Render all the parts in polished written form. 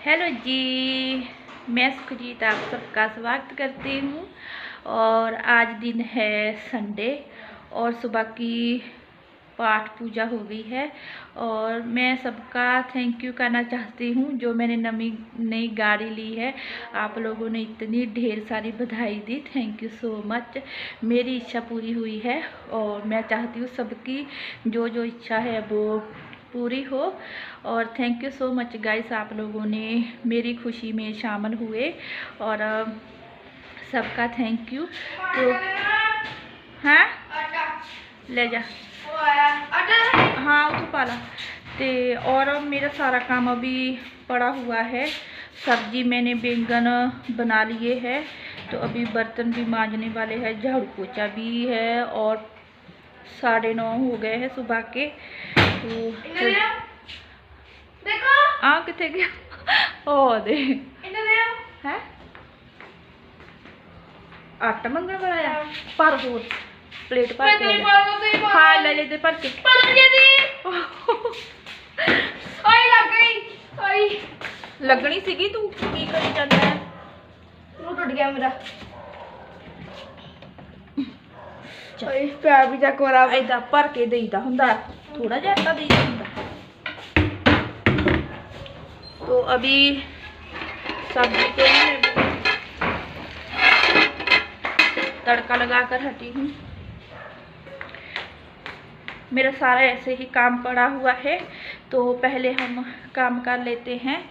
Hello जी। मैं सुखजीत आप सबका स्वागत करती हूँ। और आज दिन है संडे और सुबह की पाठ पूजा हो गई है। और मैं सबका थैंक यू करना चाहती हूँ जो मैंने नई गाड़ी ली है। आप लोगों ने इतनी ढेर सारी बधाई दी, थैंक यू सो मच। मेरी इच्छा पूरी हुई है और मैं चाहती हूँ सबकी जो जो इच्छा है वो पूरी हो। और thank you so much guys, आप लोगों ने मेरी खुशी में शामिल हुए और सबका थैंक यू। तो हाँ ले जा, हाँ उठ पाला ते। और मेरा सारा काम अभी पड़ा हुआ है। सब्जी मैंने बैंगन बना लिए है, तो अभी बर्तन भी मांजने वाले हैं, झाड़ू पोछा भी है और 9:30 हो गए हैं सुबह के। तो आ किथे गया ओ दे है आटा मंगन बनाया पर हो प्लेट पर के हाँ ले लेते पर के लगनी सीगी तू की करी जाता है टूट गया मेरा पैर भी चेक करा ऐदा भर के देईदा हुंदा, थोड़ा जिहा आटा देईदा हुंदा। तो अभी सब्जी को तड़का लगा कर हटी हूँ। मेरा सारा ऐसे ही काम पड़ा हुआ है, तो पहले हम काम कर लेते हैं,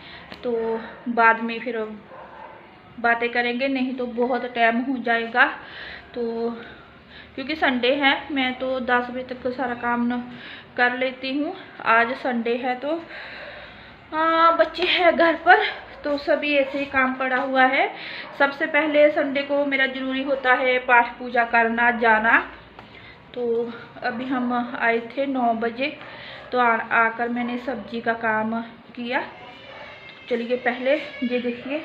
तो बाद में फिर बातें करेंगे, नहीं तो बहुत टाइम हो जाएगा। तो क्योंकि संडे है, मैं तो 10 बजे तक सारा काम न कर लेती हूँ। आज संडे है तो बच्चे हैं घर पर, तो सभी ऐसे ही काम पड़ा हुआ है। सबसे पहले संडे को मेरा ज़रूरी होता है पाठ पूजा करना जाना। तो अभी हम आए थे 9 बजे, तो आकर मैंने सब्जी का काम किया। चलिए पहले ये देखिए,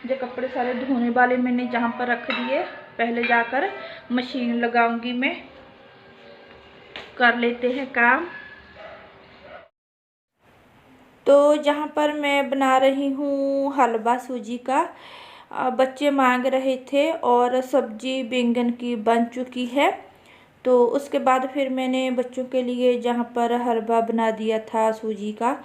ये कपड़े सारे धोने वाले मैंने जहाँ पर रख दिए, पहले जाकर मशीन लगाऊंगी मैं। कर लेते हैं काम। तो जहाँ पर मैं बना रही हूँ हलवा सूजी का, बच्चे मांग रहे थे और सब्जी बैंगन की बन चुकी है। तो उसके बाद फिर मैंने बच्चों के लिए जहाँ पर हलवा बना दिया था सूजी का,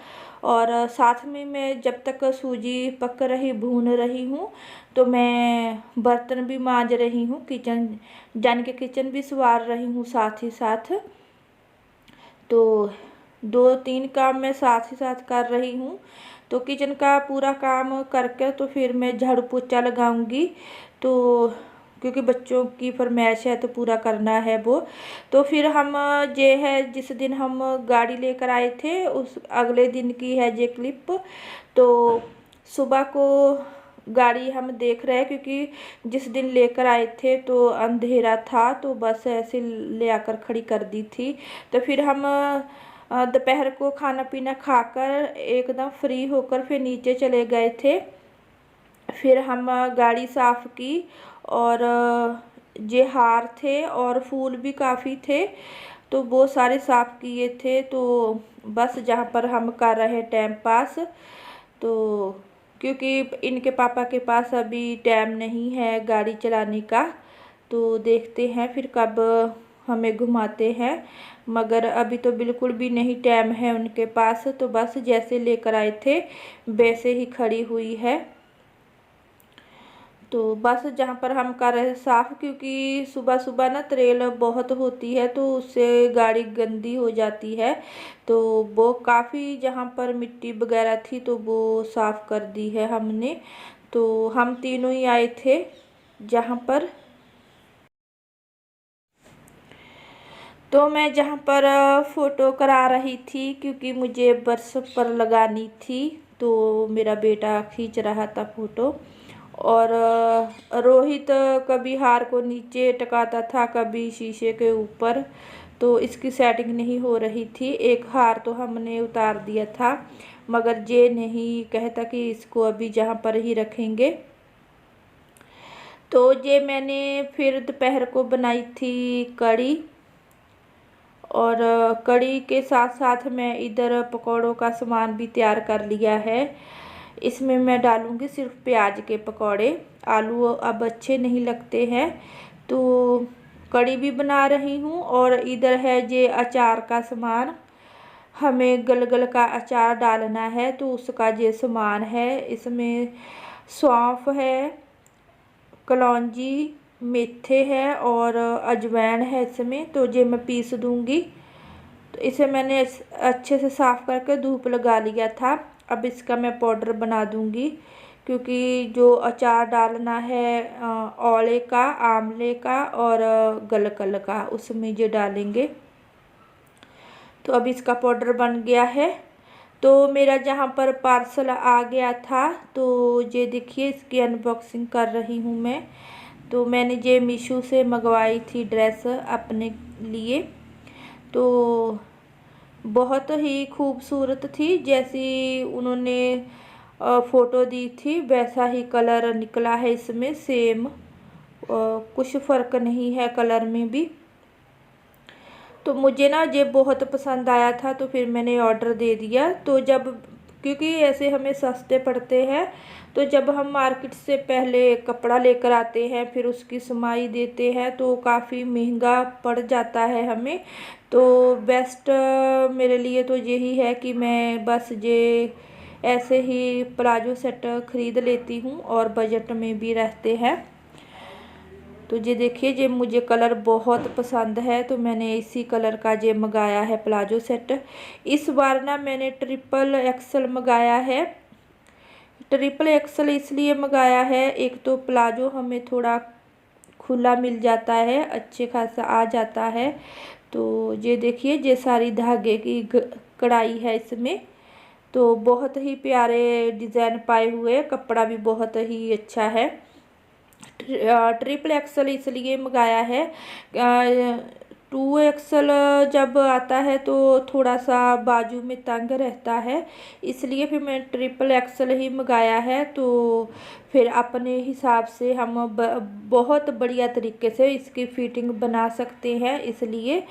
और साथ में मैं जब तक सूजी पक रही भून रही हूँ तो मैं बर्तन भी मांज रही हूँ, किचन जान के किचन भी संवार रही हूँ साथ ही साथ। तो 2-3 काम मैं साथ ही साथ कर रही हूँ। तो किचन का पूरा काम करके तो फिर मैं झाड़ू पोछा लगाऊंगी, तो क्योंकि बच्चों की फरमाइश है तो पूरा करना है वो। तो फिर हम ये है जिस दिन हम गाड़ी लेकर आए थे उस अगले दिन की है ये क्लिप। तो सुबह को गाड़ी हम देख रहे हैं, क्योंकि जिस दिन लेकर आए थे तो अंधेरा था, तो बस ऐसे ले आकर खड़ी कर दी थी। तो फिर हम दोपहर को खाना पीना खाकर एकदम फ्री होकर फिर नीचे चले गए थे। फिर हम गाड़ी साफ़ की और ये हार थे और फूल भी काफ़ी थे, तो वो सारे साफ़ किए थे। तो बस जहाँ पर हम कर रहे टाइम पास, तो क्योंकि इनके पापा के पास अभी टाइम नहीं है गाड़ी चलाने का, तो देखते हैं फिर कब हमें घुमाते हैं। मगर अभी तो बिल्कुल भी नहीं टाइम है उनके पास, तो बस जैसे लेकर आए थे वैसे ही खड़ी हुई है। तो बस जहाँ पर हम कर रहे साफ़, क्योंकि सुबह सुबह ना त्रेल बहुत होती है तो उससे गाड़ी गंदी हो जाती है। तो वो काफ़ी जहाँ पर मिट्टी वगैरह थी तो वो साफ़ कर दी है हमने। तो हम तीनों ही आए थे जहाँ पर। तो मैं जहाँ पर फ़ोटो करा रही थी, क्योंकि मुझे बर्स पर लगानी थी, तो मेरा बेटा खींच रहा था फ़ोटो। और रोहित कभी हार को नीचे टकाता था, कभी शीशे के ऊपर, तो इसकी सेटिंग नहीं हो रही थी। एक हार तो हमने उतार दिया था, मगर ये नहीं कहता कि इसको अभी जहाँ पर ही रखेंगे। तो ये मैंने फिर दोपहर को बनाई थी कड़ी, और कड़ी के साथ साथ मैं इधर पकौड़ों का सामान भी तैयार कर लिया है। इसमें मैं डालूँगी सिर्फ प्याज के पकौड़े। आलू अब अच्छे नहीं लगते हैं, तो कड़ी भी बना रही हूँ। और इधर है ये अचार का सामान, हमें गलगल का अचार डालना है, तो उसका ये सामान है। इसमें सौंफ है, कलौंजी, मेथे है और अजवाइन है इसमें। तो ये मैं पीस दूँगी। तो इसे मैंने अच्छे से साफ़ करके धूप लगा लिया था। अब इसका मैं पाउडर बना दूँगी, क्योंकि जो अचार डालना है औले का, आंवले का और गलगल का, उसमें ये डालेंगे। तो अब इसका पाउडर बन गया है। तो मेरा जहाँ पर पार्सल आ गया था, तो ये देखिए इसकी अनबॉक्सिंग कर रही हूँ मैं। तो मैंने ये मीशो से मंगवाई थी ड्रेस अपने लिए। तो बहुत ही खूबसूरत थी, जैसी उन्होंने फ़ोटो दी थी वैसा ही कलर निकला है इसमें, सेम, कुछ फ़र्क नहीं है कलर में भी। तो मुझे ना ये बहुत पसंद आया था, तो फिर मैंने ऑर्डर दे दिया। तो जब, क्योंकि ऐसे हमें सस्ते पड़ते हैं, तो जब हम मार्केट से पहले कपड़ा लेकर आते हैं फिर उसकी सिलाई देते हैं तो काफ़ी महंगा पड़ जाता है हमें। तो बेस्ट मेरे लिए तो यही है कि मैं बस ये ऐसे ही प्लाजो सेट ख़रीद लेती हूँ और बजट में भी रहते हैं। तो ये देखिए, ये मुझे कलर बहुत पसंद है, तो मैंने इसी कलर का ये मंगाया है प्लाजो सेट। इस बार ना मैंने ट्रिपल एक्सल मंगाया है। ट्रिपल एक्सल इसलिए मंगाया है, एक तो प्लाजो हमें थोड़ा खुला मिल जाता है, अच्छे खासा आ जाता है। तो ये देखिए, ये सारी धागे की कढ़ाई है इसमें। तो बहुत ही प्यारे डिज़ाइन पाए हुए, कपड़ा भी बहुत ही अच्छा है। ट्रिपल एक्सल इसलिए मंगाया है, 2XL जब आता है तो थोड़ा सा बाजू में तंग रहता है, इसलिए फिर मैं ट्रिपल एक्सल ही मंगाया है। तो फिर अपने हिसाब से हम बहुत बढ़िया तरीके से इसकी फ़िटिंग बना सकते हैं। इसलिए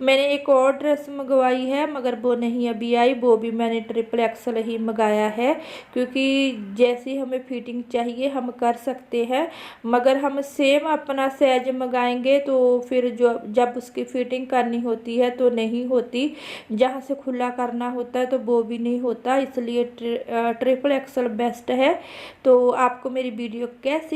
मैंने एक और ड्रेस मंगवाई है, मगर वो नहीं अभी आई, वो भी मैंने ट्रिपल एक्सल ही मंगाया है, क्योंकि जैसी हमें फ़िटिंग चाहिए हम कर सकते हैं। मगर हम सेम अपना साइज मंगाएंगे तो फिर जब उसकी फ़िटिंग करनी होती है तो नहीं होती, जहाँ से खुला करना होता है तो वो भी नहीं होता। इसलिए ट्रिपल एक्सल बेस्ट है। तो आपको मेरी वीडियो कैसी